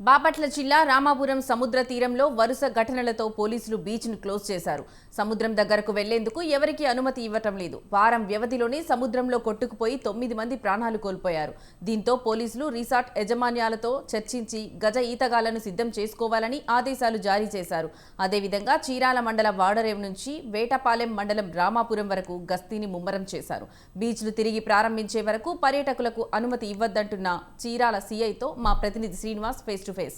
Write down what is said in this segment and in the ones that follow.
బాపట్ల జిల్లా రామాపురం సముద్ర తీరంలో వరుస ఘటనలతో పోలీసులు బీచ్ను క్లోజ్ చేశారు. సముద్రం దగ్గరకు వెళ్లేందుకు ఎవరికీ అనుమతి ఇవ్వటం లేదు. వారం వ్యవధిలోనే సముద్రంలో కొట్టుకుపోయి 9 మంది ప్రాణాలు కోల్పోయారు. దీంతో పోలీసులు రిసార్ట్ యజమాన్యాలతో చర్చించి గజ ఈతగాళ్లను సిద్ధం చేసుకోవాలని ఆదేశాలు జారీ చేశారు. అదేవిధంగా చీరాల మండల వాడరేవు నుంచి వేటపాలెం మండలం రామాపురం వరకు గస్తీని ముమ్మరం చేశారు. బీచ్లు తిరిగి ప్రారంభించే వరకు పర్యాటకులకు అనుమతి ఇవ్వద్దంటున్న చీరాల సీఐతో మా ప్రతినిధి శ్రీనివాస్ ఫేస్ టు ఫేస్.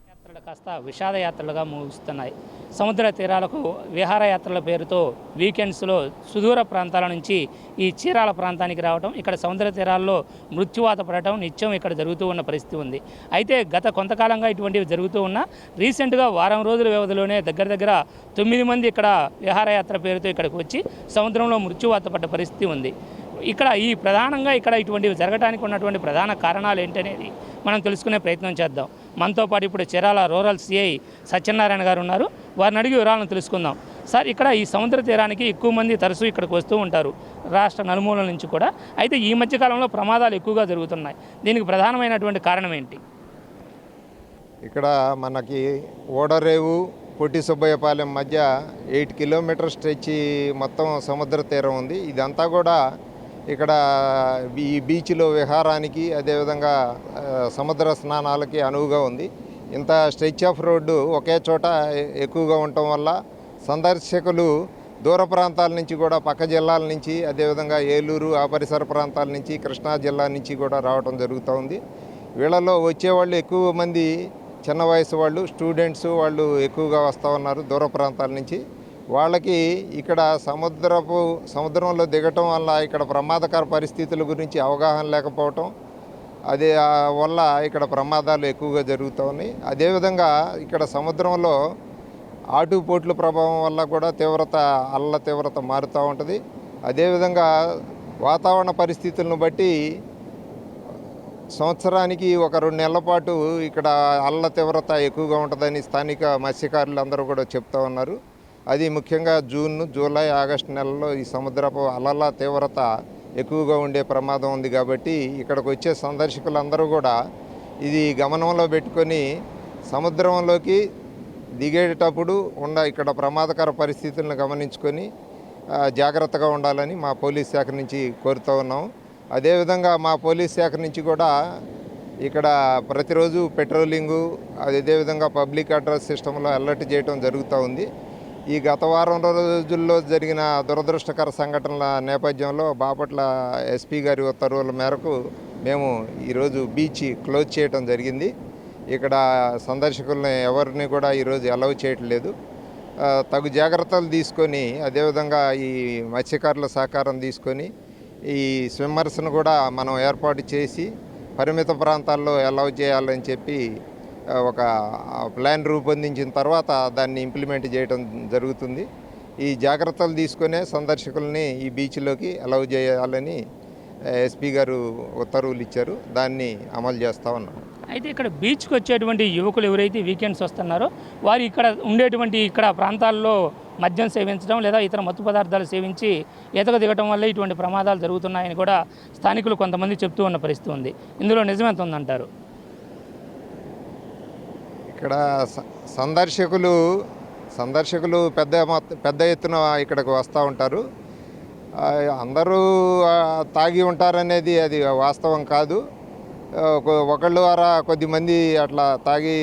యాత్రలు కాస్త విషాదయాత్రలుగా ముగుస్తున్నాయి. సముద్ర తీరాలకు విహారయాత్రల పేరుతో వీకెండ్స్లో సుదూర ప్రాంతాల నుంచి ఈ చీరాల ప్రాంతానికి రావడం, ఇక్కడ సముద్ర తీరాల్లో మృత్యువాత పడటం నిత్యం ఇక్కడ జరుగుతూ ఉన్న పరిస్థితి ఉంది. అయితే గత కొంతకాలంగా ఇటువంటివి జరుగుతూ ఉన్నా రీసెంట్గా వారం రోజుల వ్యవధిలోనే దగ్గర 9 మంది ఇక్కడ విహారయాత్ర పేరుతో ఇక్కడికి వచ్చి సముద్రంలో మృత్యువాత పడ్డ పరిస్థితి ఉంది. ఇక్కడ ప్రధానంగా ఇటువంటివి జరగడానికి ఉన్నటువంటి ప్రధాన కారణాలు ఏంటనేది మనం తెలుసుకునే ప్రయత్నం చేద్దాం. మనతో పాటు ఇప్పుడు చీరాల రూరల్ సిఐ సత్యనారాయణ గారు ఉన్నారు. వారిని అడిగి వివరాలను తెలుసుకుందాం. సార్, ఇక్కడ ఈ సముద్ర తీరానికి ఎక్కువ మంది తరచూ ఇక్కడికి వస్తూ ఉంటారు, రాష్ట్ర నలుమూలల నుంచి కూడా. అయితే ఈ మధ్యకాలంలో ప్రమాదాలు ఎక్కువగా జరుగుతున్నాయి. దీనికి ప్రధానమైనటువంటి కారణం ఏంటి? ఇక్కడ మనకి ఓడరేవు పొట్టి సుబ్బయ్యపాలెం మధ్య 8 కిలోమీటర్ స్ట్రెచ్ మొత్తం సముద్ర తీరం ఉంది. ఇదంతా కూడా ఇక్కడ ఈ బీచ్లో విహారానికి, అదేవిధంగా సముద్ర స్నానాలకి అనువుగా ఉంది. ఇంత స్ట్రెచ్ ఆఫ్ రోడ్డు ఒకే చోట ఎక్కువగా ఉండటం వల్ల సందర్శకులు దూర ప్రాంతాల నుంచి కూడా, పక్క జిల్లాల నుంచి, అదేవిధంగా ఏలూరు ఆ పరిసర ప్రాంతాల నుంచి, కృష్ణా జిల్లా నుంచి కూడా రావడం జరుగుతూ ఉంది. వీళ్ళలో వచ్చేవాళ్ళు ఎక్కువ మంది చిన్న వయసు వాళ్ళు, స్టూడెంట్స్ వాళ్ళు ఎక్కువగా వస్తూ ఉన్నారు దూర ప్రాంతాల నుంచి. వాళ్ళకి ఇక్కడ సముద్రంలో దిగటం వల్ల ఇక్కడ ప్రమాదకర పరిస్థితుల గురించి అవగాహన లేకపోవటం, అదే వల్ల ఇక్కడ ప్రమాదాలు ఎక్కువగా జరుగుతూ ఉన్నాయి. అదేవిధంగా ఇక్కడ సముద్రంలో ఆటుపోట్ల ప్రభావం వల్ల కూడా అల్ల తీవ్రత మారుతూ ఉంటుంది. అదేవిధంగా వాతావరణ పరిస్థితులను బట్టి సంవత్సరానికి ఒక 2 నెలల పాటు ఇక్కడ అల్ల తీవ్రత ఎక్కువగా ఉంటుందని స్థానిక మత్స్యకారులు అందరూ కూడా చెప్తూ ఉన్నారు. అది ముఖ్యంగా జూన్, జూలై, ఆగస్టు నెలల్లో ఈ సముద్రపు అలల తీవ్రత ఎక్కువగా ఉండే ప్రమాదం ఉంది. కాబట్టి ఇక్కడికి వచ్చే సందర్శకులందరూ కూడా ఇది గమనంలో పెట్టుకొని సముద్రంలోకి దిగేటప్పుడు ఇక్కడ ప్రమాదకర పరిస్థితులను గమనించుకొని జాగ్రత్తగా ఉండాలని మా పోలీస్ శాఖ నుంచి కోరుతూ ఉన్నాం. అదేవిధంగా మా పోలీస్ శాఖ నుంచి కూడా ఇక్కడ ప్రతిరోజు పెట్రోలింగు, అదేవిధంగా పబ్లిక్ అడ్రస్ సిస్టంలో అలర్ట్ చేయడం జరుగుతూ ఉంది. ఈ గత వారం రోజుల్లో జరిగిన దురదృష్టకర సంఘటనల నేపథ్యంలో బాపట్ల ఎస్పీ గారి ఉత్తర్వుల మేరకు మేము ఈరోజు బీచ్ క్లోజ్ చేయడం జరిగింది. ఇక్కడ సందర్శకుల్ని ఎవరిని కూడా ఈరోజు అలౌ చేయట్లేదు. తగు జాగ్రత్తలు తీసుకొని, అదేవిధంగా ఈ మత్స్యకారుల సహకారం తీసుకొని ఈ స్విమ్మర్స్ను కూడా మనం ఏర్పాటు చేసి పరిమిత ప్రాంతాల్లో అలౌ చేయాలని చెప్పి ఒక ప్లాన్ రూపొందించిన తర్వాత దాన్ని ఇంప్లిమెంట్ చేయడం జరుగుతుంది. ఈ జాగ్రత్తలు తీసుకునే సందర్శకుల్ని ఈ బీచ్లోకి అలౌ చేయాలని ఎస్పీ గారు ఉత్తర్వులు ఇచ్చారు. దాన్ని అమలు చేస్తూ ఉన్నాం. అయితే ఇక్కడ బీచ్కి వచ్చేటువంటి యువకులు ఎవరైతే వీకెండ్స్ వస్తున్నారో వారు ఇక్కడ ప్రాంతాల్లో మద్యం సేవించడం లేదా ఇతర మత్తు పదార్థాలు సేవించి ఈతకు దిగటం వల్ల ఇటువంటి ప్రమాదాలు జరుగుతున్నాయని కూడా స్థానికులు కొంతమంది చెప్తూ ఉన్న పరిస్థితి ఉంది. ఇందులో నిజమెంత ఉందంటారు? ఇక్కడ సందర్శకులు పెద్ద ఎత్తున ఇక్కడికి వస్తూ ఉంటారు. అందరూ తాగి ఉంటారనేది అది వాస్తవం కాదు. ఒకళ్ళు ద్వారా కొద్దిమంది అట్లా తాగి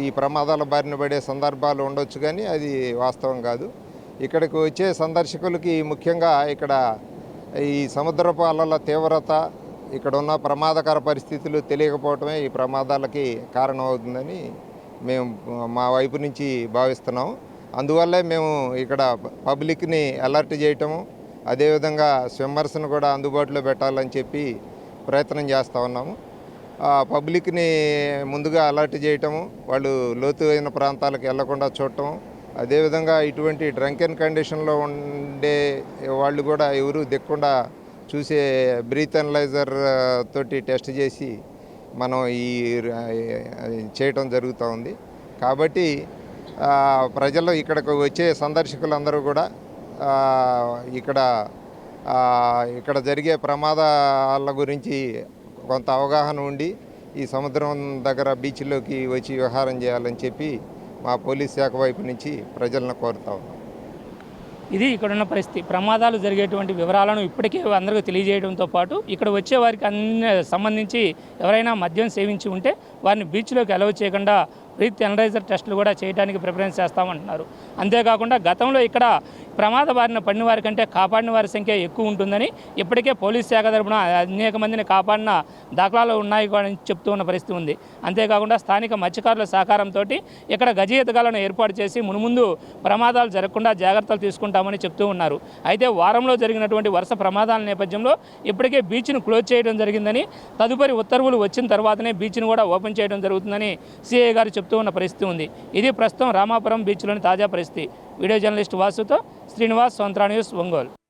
ఈ ప్రమాదాల బారిన పడే సందర్భాలు ఉండొచ్చు, కానీ అది వాస్తవం కాదు. ఇక్కడికి వచ్చే సందర్శకులకి ముఖ్యంగా ఇక్కడ ఈ సముద్రపు అలల తీవ్రత, ఇక్కడ ఉన్న ప్రమాదకర పరిస్థితులు తెలియకపోవటమే ఈ ప్రమాదాలకి కారణమవుతుందని మేము మా వైపు నుంచి భావిస్తున్నాం. అందువల్లే మేము ఇక్కడ పబ్లిక్ని అలర్ట్ చేయటము, అదేవిధంగా స్విమ్మర్స్ను కూడా అందుబాటులో పెట్టాలని చెప్పి ప్రయత్నం చేస్తూ ఉన్నాము. పబ్లిక్ని ముందుగా అలర్ట్ చేయటము, వాళ్ళు లోతైన ప్రాంతాలకు వెళ్లకుండా చూడటం, అదేవిధంగా ఇటువంటి డ్రంకెన్ కండిషన్లో ఉండే వాళ్ళు కూడా ఎవరు దిక్కుండా చూసే బ్రీత్ అనలైజర్ తోటి టెస్ట్ చేసి మనం చేయటం జరుగుతూ ఉంది. కాబట్టి ప్రజలు ఇక్కడికి వచ్చే సందర్శకులందరూ కూడా ఇక్కడ జరిగే ప్రమాదాల గురించి కొంత అవగాహన ఉండి ఈ సముద్రం దగ్గర బీచ్లోకి వచ్చి విహారం చేయాలని చెప్పి మా పోలీస్ శాఖ వైపు నుంచి ప్రజలను కోరుతా ఉన్నాం. ఇది ఇక్కడున్న పరిస్థితి. ప్రమాదాలు జరిగేటువంటి వివరాలను ఇప్పటికే అందరికీ తెలియజేయడంతో పాటు ఇక్కడ వచ్చే వారికి అన్ని సంబంధించి ఎవరైనా మద్యం సేవించి ఉంటే వారిని బీచ్లోకి అలౌ చేయకుండా బ్రీత్ ఎనలైజర్ టెస్టులు కూడా చేయడానికి ప్రిఫరెన్స్ చేస్తామంటున్నారు. అంతేకాకుండా గతంలో ఇక్కడ ప్రమాద బారిన పడిన వారి కంటే కాపాడిన వారి సంఖ్య ఎక్కువ ఉంటుందని ఇప్పటికే పోలీస్ శాఖ తరపున అనేక మందిని కాపాడిన దాఖలాలు ఉన్నాయి అని చెప్తూ ఉన్న పరిస్థితి ఉంది. అంతేకాకుండా స్థానిక మత్స్యకారుల సహకారంతో ఇక్కడ గజ ఈతగాలను ఏర్పాటు చేసి మునుముందు ప్రమాదాలు జరగకుండా జాగ్రత్తలు తీసుకుంటామని చెప్తూ ఉన్నారు. అయితే వారంలో జరిగినటువంటి వరుస ప్రమాదాల నేపథ్యంలో ఇప్పటికే బీచ్ను క్లోజ్ చేయడం జరిగిందని, తదుపరి ఉత్తర్వులు వచ్చిన తర్వాతనే బీచ్ను కూడా ఓపెన్ చేయడం జరుగుతుందని సిఐ గారు చెప్తూ ఉన్న పరిస్థితి ఉంది. ఇది ప్రస్తుతం రామాపురం బీచ్లోని తాజా పరిస్థితి. వీడియో జర్నలిస్ట్ వాసుతో శ్రీనివాస్, స్వంత్ర న్యూస్, ఒంగోలు.